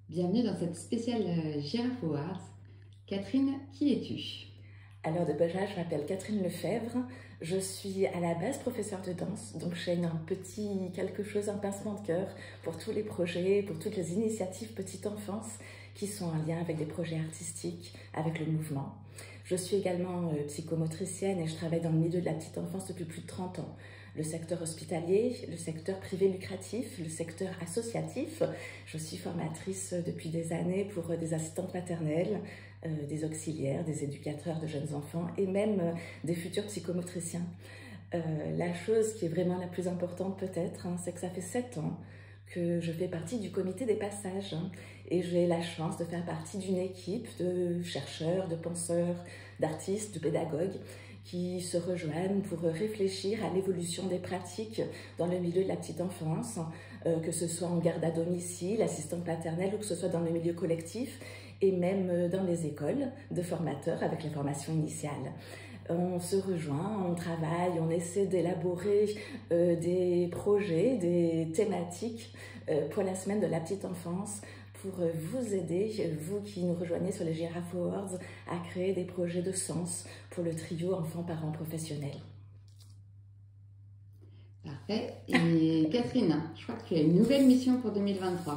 Bienvenue dans cette spéciale Giraffe Awards. Catherine, qui es-tu? Alors de Beja, je m'appelle Catherine Lefebvre, je suis à la base professeure de danse, donc j'ai un petit quelque chose, un pincement de cœur pour tous les projets, pour toutes les initiatives petite enfance qui sont en lien avec des projets artistiques, avec le mouvement. Je suis également psychomotricienne et je travaille dans le milieu de la petite enfance depuis plus de 30 ans. Le secteur hospitalier, le secteur privé lucratif, le secteur associatif. Je suis formatrice depuis des années pour des assistantes maternelles, des auxiliaires, des éducateurs de jeunes enfants et même des futurs psychomotriciens. La chose qui est vraiment la plus importante peut-être, c'est que ça fait 7 ans que je fais partie du comité des passages et j'ai la chance de faire partie d'une équipe de chercheurs, de penseurs, d'artistes, de pédagogues qui se rejoignent pour réfléchir à l'évolution des pratiques dans le milieu de la petite enfance, que ce soit en garde à domicile, assistante maternelle ou que ce soit dans le milieu collectif et même dans les écoles de formateurs avec la formation initiale. On se rejoint, on travaille, on essaie d'élaborer des projets, des thématiques pour la semaine de la petite enfance pour vous aider, vous qui nous rejoignez sur les Giraffe Awards, à créer des projets de sens pour le trio enfants-parents professionnels. Parfait. Et Catherine, je crois que tu as une nouvelle mission pour 2023.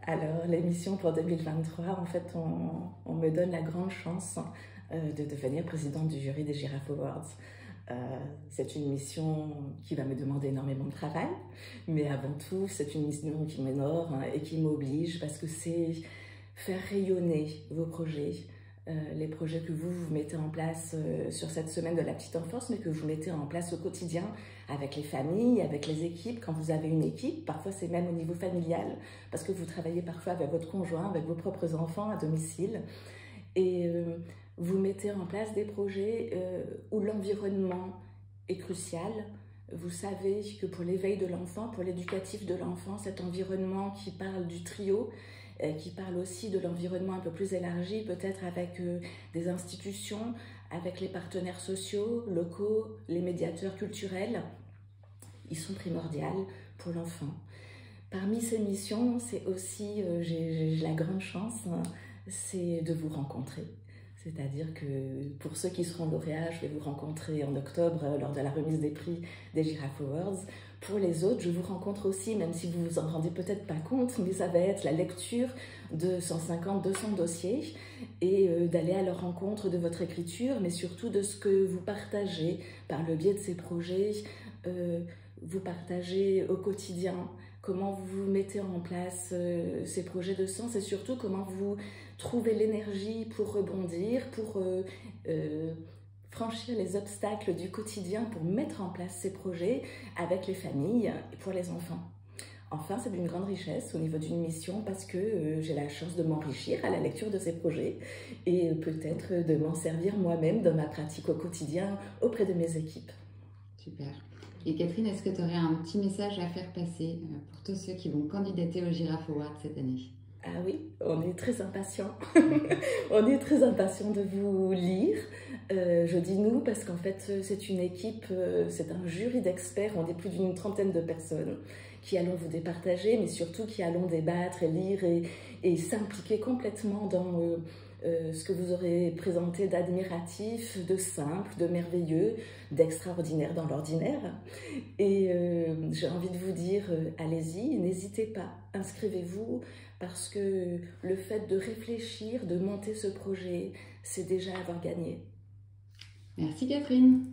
Alors, l'émission pour 2023, en fait, on me donne la grande chance de devenir présidente du jury des Giraffe Awards. C'est une mission qui va me demander énormément de travail, mais avant tout, c'est une mission qui m'honore et qui m'oblige parce que c'est faire rayonner vos projets, les projets que vous mettez en place sur cette semaine de la petite enfance, mais que vous mettez en place au quotidien avec les familles, avec les équipes, quand vous avez une équipe, parfois c'est même au niveau familial, parce que vous travaillez parfois avec votre conjoint, avec vos propres enfants à domicile, et vous mettez en place des projets où l'environnement est crucial. Vous savez que pour l'éveil de l'enfant, pour l'éducatif de l'enfant, cet environnement qui parle du trio, qui parle aussi de l'environnement un peu plus élargi, peut-être avec des institutions, avec les partenaires sociaux, locaux, les médiateurs culturels, ils sont primordiaux pour l'enfant. Parmi ces missions, c'est aussi, j'ai la grande chance, c'est de vous rencontrer. C'est-à-dire que pour ceux qui seront lauréats, je vais vous rencontrer en octobre lors de la remise des prix des Giraffe Awards. Pour les autres, je vous rencontre aussi, même si vous vous en rendez peut-être pas compte, mais ça va être la lecture de 150-200 dossiers et d'aller à leur rencontre de votre écriture, mais surtout de ce que vous partagez par le biais de ces projets. Vous partagez au quotidien, comment vous mettez en place ces projets de sens et surtout comment vous trouvez l'énergie pour rebondir, pour franchir les obstacles du quotidien, pour mettre en place ces projets avec les familles et pour les enfants. Enfin, c'est d'une grande richesse au niveau d'une mission parce que j'ai la chance de m'enrichir à la lecture de ces projets et peut-être de m'en servir moi-même dans ma pratique au quotidien auprès de mes équipes. Super. Et Catherine, est-ce que tu aurais un petit message à faire passer pour tous ceux qui vont candidater aux Giraffe Awards cette année? Ah oui, on est très impatients. On est très impatients de vous lire. Je dis nous parce qu'en fait, c'est une équipe, c'est un jury d'experts. On est plus d'une trentaine de personnes qui allons vous départager, mais surtout qui allons débattre et lire et s'impliquer complètement dans ce que vous aurez présenté d'admiratif, de simple, de merveilleux, d'extraordinaire dans l'ordinaire. Et j'ai envie de vous dire, allez-y, n'hésitez pas, inscrivez-vous, parce que le fait de réfléchir, de monter ce projet, c'est déjà avoir gagné. Merci Catherine.